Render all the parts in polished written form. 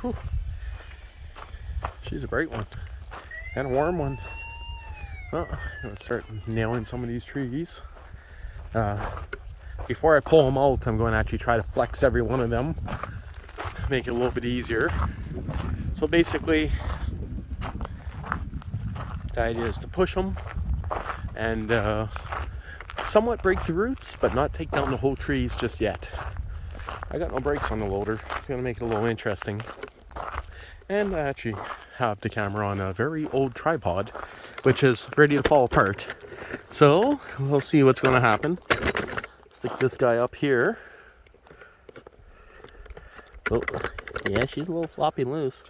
Whew. She's a bright one. And a warm one. Well, I'm going to start nailing some of these trees. Before I pull them out, I'm going to actually try to flex every one of them. Make it a little bit easier. So basically, the idea is to push them and somewhat break the roots, but not take down the whole trees just yet. I got no brakes on the loader. It's going to make it a little interesting. And I actually have the camera on a very old tripod, which is ready to fall apart. So we'll see what's going to happen. Stick this guy up here. Oh, yeah, she's a little floppy and loose.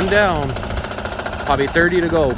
One down. Probably 30 to go.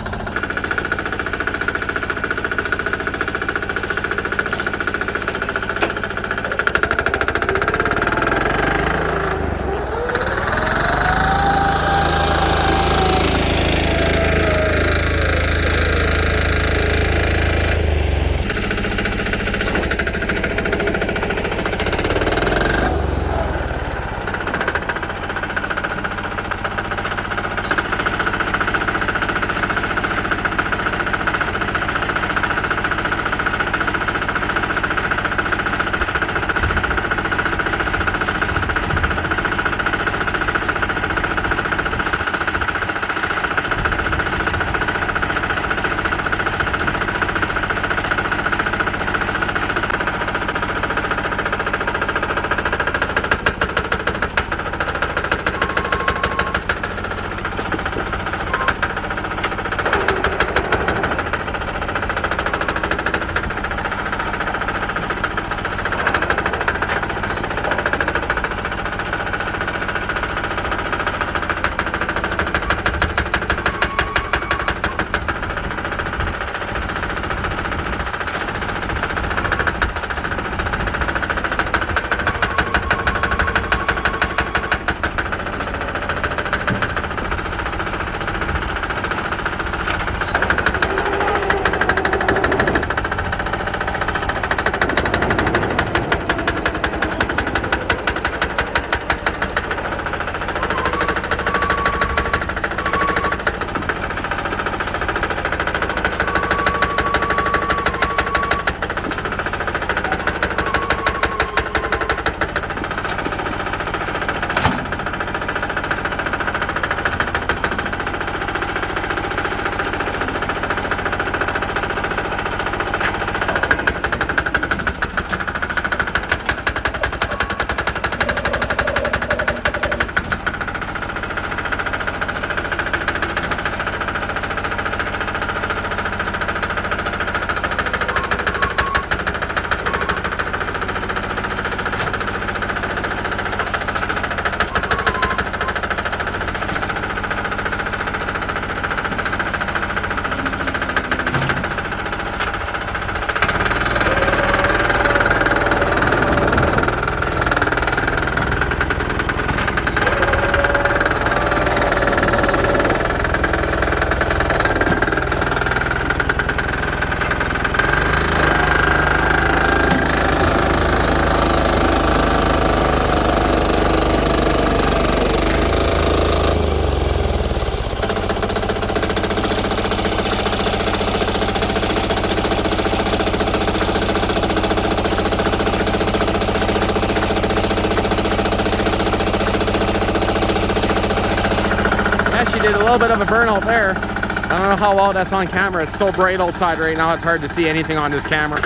Did a little bit of a burnout there. I don't know how well that's on camera. It's so bright outside right now, it's hard to see anything on this camera.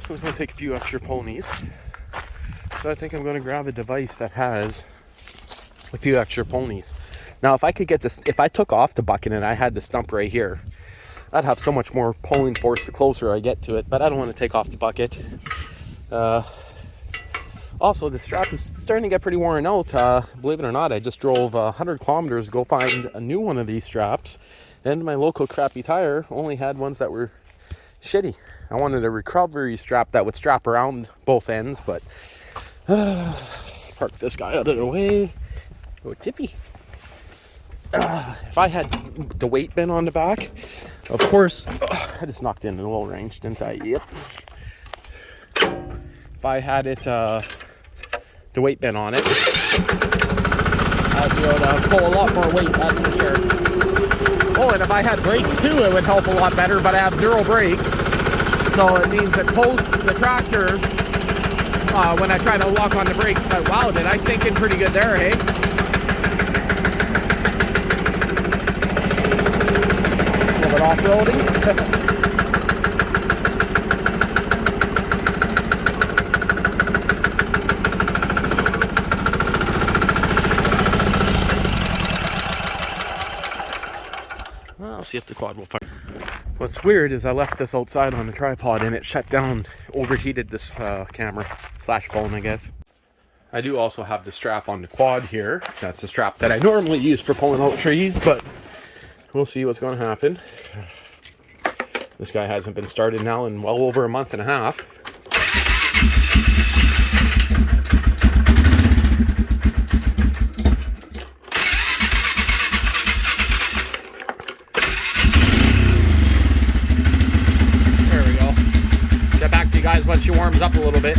this one's going to take a few extra ponies. So I think I'm going to grab a device that has a few extra ponies. Now, if I could get this, if I took off the bucket and I had the stump right here, I'd have so much more pulling force the closer I get to it, but I don't want to take off the bucket. Also, the strap is starting to get pretty worn out. Believe it or not, I just drove 100 kilometers to go find a new one of these straps, and my local crappy tire only had ones that were shitty. I wanted a recovery strap that would strap around both ends, but park this guy out of the way. Oh, Tippy. If I had the weight bin on the back, of course, I just knocked in a low range, didn't I? Yep. If I had it, the weight bin on it, I'd be able to pull a lot more weight, that's for sure. Oh, and if I had brakes too, it would help a lot better, but I have 0 brakes. So it means it pulls the tractor when I try to lock on the brakes. But wow, did I sink in pretty good there, hey? A little bit off-roading. Well, I'll see if the quad will fire. What's weird is I left this outside on the tripod and it shut down, overheated this camera / phone, I guess. I do also have the strap on the quad here. That's the strap that I normally use for pulling out trees, but we'll see what's going to happen. This guy hasn't been started now in well over a month and a half. Once she warms up a little bit.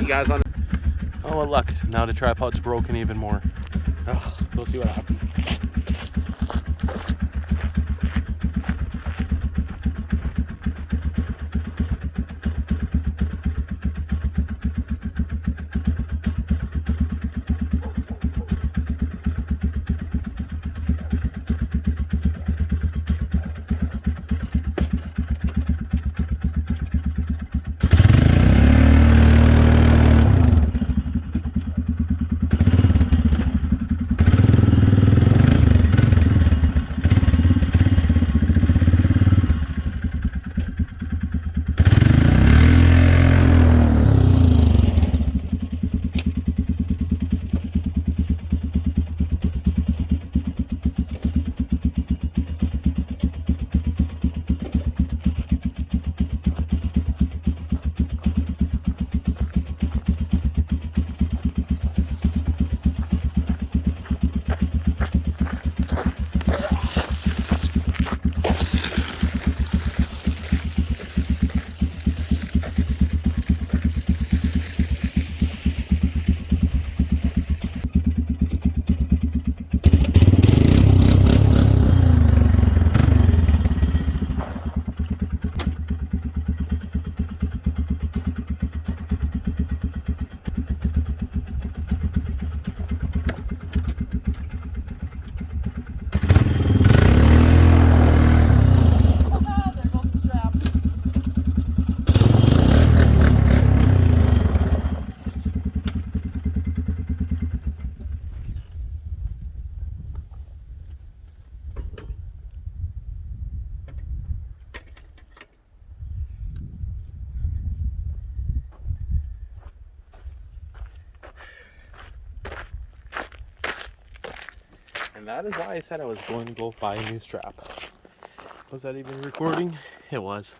Guys on. Oh, what luck. Now the tripod's broken even more. Oh, we'll see what happens. And that is why I said I was going to go buy a new strap. Was that even recording? It was.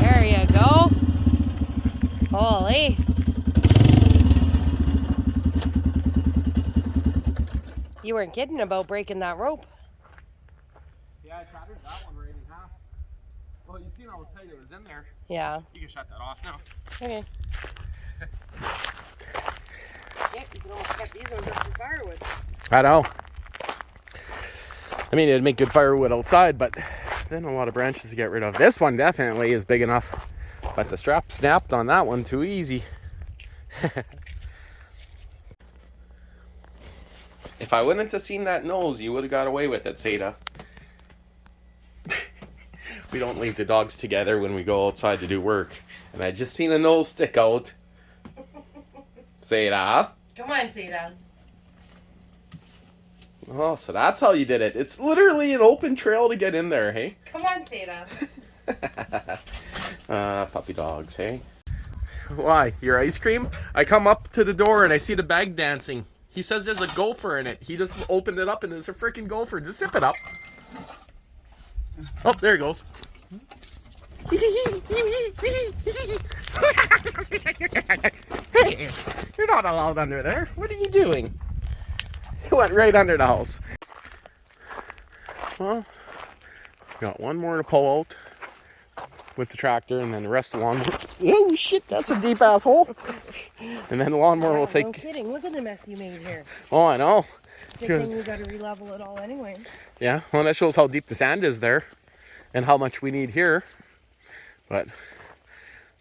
There you go. Holy. You weren't kidding about breaking that rope. Yeah, I shattered that one right in half. Well, you seen how tight it was in there. Yeah. You can shut that off now. Okay. Shit, you can almost cut these ones up for firewood. I know. I mean, it'd make good firewood outside, but then a lot of branches to get rid of. This one definitely is big enough, but the strap snapped on that one too easy. If I wouldn't have seen that nose, you would have got away with it, Seda. We don't leave the dogs together when we go outside to do work. And I just seen a nose stick out. Seda. Come on, Seda. Oh, so that's how you did it. It's literally an open trail to get in there, hey? Come on, Seda. Puppy dogs, hey? Why? Your ice cream? I come up to the door and I see the bag dancing. He says there's a gopher in it. He just opened it up and there's a freaking gopher. Just zip it up. Oh, there it goes. Hey, you're not allowed under there. What are you doing? He went right under the house. Well, got one more to pull out with the tractor, and then the rest of the lawnmower. Oh shit, that's a deep ass hole. And then the lawnmower will take. No kidding. Look at the mess you made here. Oh, I know. Good thing you got to re-level it all anyway. Yeah, well, that shows how deep the sand is there, and how much we need here. But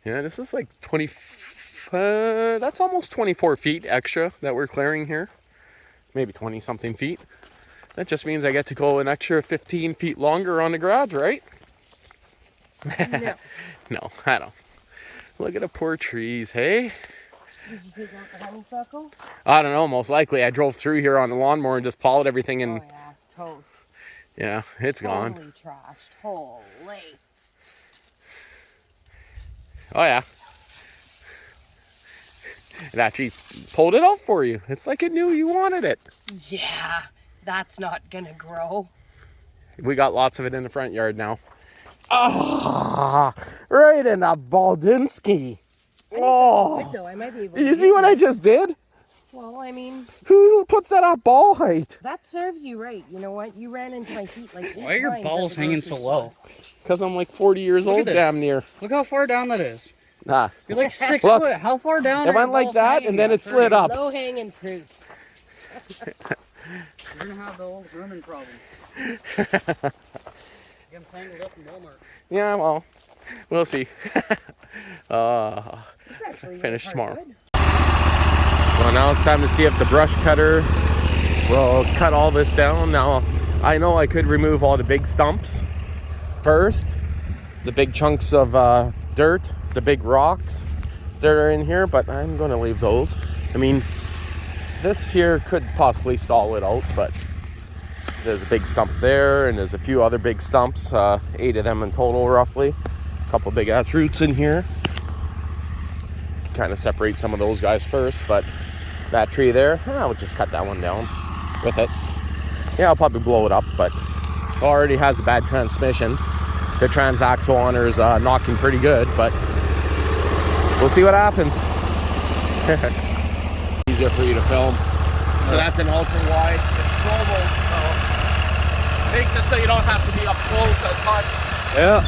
yeah, this is like 20. That's almost 24 feet extra that we're clearing here. Maybe 20 something feet. That just means I get to go an extra 15 feet longer on the garage, right? No. No, I don't. Look at the poor trees, hey? Did you take out the honeysuckle? I don't know, most likely. I drove through here on the lawnmower and just plowed everything and... Oh yeah, toast. Yeah, it's gone. Totally trashed. Holy. Oh yeah. It actually pulled it out for you. It's like it knew you wanted it. Yeah, that's not gonna grow. We got lots of it in the front yard now. Ah, right in the Baldinsky. Oh, Though, I might be able you see what I just did? Well, I mean, who puts that at ball height? that serves you right. You know what? You ran into my feet like 8 Why are your times balls at the hanging grocery so store. low? Because I'm like 40 years Look at old, this. damn near. Look how far down that is. Ah, You're like 6 Look, foot. How far down? it are went your like balls that, hanging and then at it slid 30? up. Low hanging fruit. You're gonna have the old grooming problem. Get them tangled up in Walmart. Yeah, well, we'll see. This actually Finish went tomorrow. good. Well, now it's time to see if the brush cutter will cut all this down. Now, I know I could remove all the big stumps first, the big chunks of dirt, the big rocks that are in here, but I'm going to leave those. I mean, this here could possibly stall it out, but there's a big stump there, and there's a few other big stumps, 8 of them in total, roughly. A couple big ass roots in here. Kind of separate some of those guys first, but that tree there, we'll just cut that one down with it. Yeah, I'll probably blow it up, but it already has a bad transmission. The transaxle on her is knocking pretty good, but we'll see what happens. Easier for you to film. So that's an ultra wide. It's global, so makes it so you don't have to be up close as much. Yeah.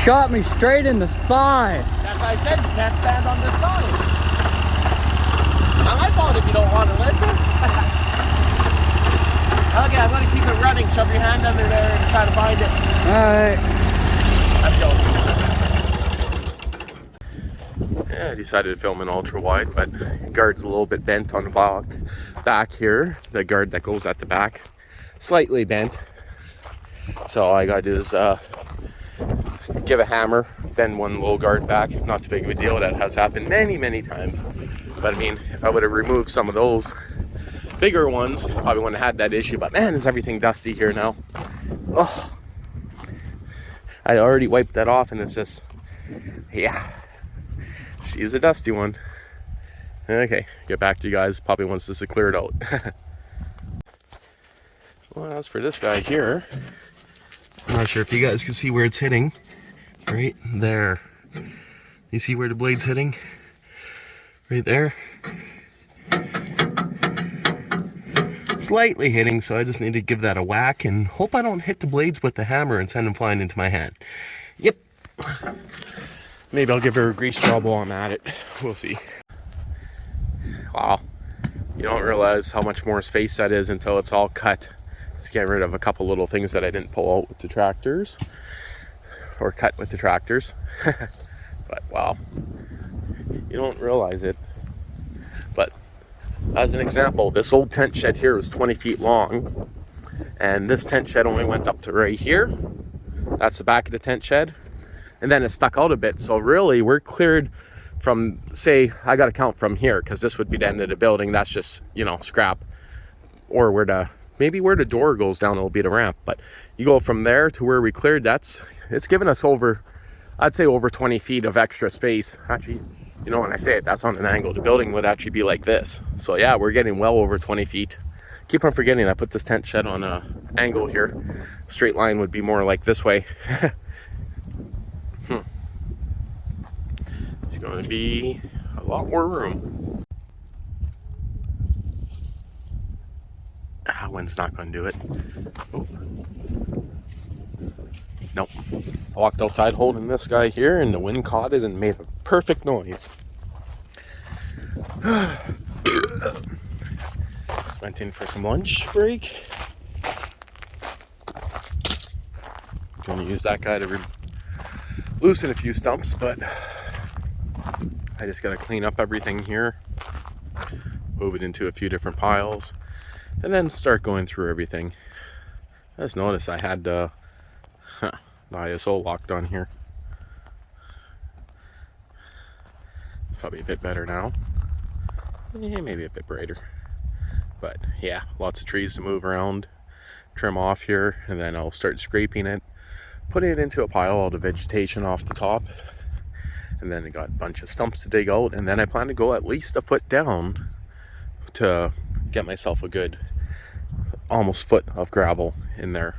shot me straight in the thigh. That's why I said you can't stand on this side. Not my fault if you don't want to listen. Okay, I'm going to keep it running. Shove your hand under there and try to find it. Alright. I'm going. Yeah, I decided to film an ultra wide, but the guard's a little bit bent on the back here. The guard that goes at the back, slightly bent. So all I got to do is give a hammer, bend one little guard back. Not too big of a deal. That has happened many, many times. But I mean, if I would have removed some of those bigger ones, probably wouldn't have had that issue. But man, is everything dusty here now. Oh, I already wiped that off, and it's just, yeah, she's a dusty one. Okay, get back to you guys. Probably once this is cleared out. Well, as for this guy here, I'm not sure if you guys can see where it's hitting. Right there. You see where the blade's hitting? Right there. Slightly hitting, so I just need to give that a whack and hope I don't hit the blades with the hammer and send them flying into my hand. Yep. Maybe I'll give her a grease job while I'm at it. We'll see. Wow. You don't realize how much more space that is until it's all cut. Let's get rid of a couple little things that I didn't pull out with the tractors. Or cut with the tractors. But wow. You don't realize it. But as an example, this old tent shed here was 20 feet long, and this tent shed only went up to right here. That's the back of the tent shed, and then it stuck out a bit. So really, we're cleared from, say, I got to count from here, because this would be the end of the building. That's just, you know, scrap. Or maybe where the door goes down, it'll be the ramp. But you go from there to where we cleared, it's given us over, I'd say over 20 feet of extra space. Actually, you know, when I say it, that's on an angle. The building would actually be like this. So yeah, we're getting well over 20 feet. Keep on forgetting I put this tent shed on an angle here. Straight line would be more like this way. It's going to be a lot more room. Wind's not going to do it. Oh. Nope. I walked outside holding this guy here, and the wind caught it and made a perfect noise. Just went in for some lunch break. Gonna use that guy to loosen a few stumps, but I just gotta clean up everything here, move it into a few different piles, and then start going through everything. I just noticed I had the ISO locked on here. Probably a bit better now. Yeah, maybe a bit brighter. But yeah, lots of trees to move around, trim off here, and then I'll start scraping it, putting it into a pile, all the vegetation off the top. And then I got a bunch of stumps to dig out, and then I plan to go at least a foot down to get myself a good almost foot of gravel in there.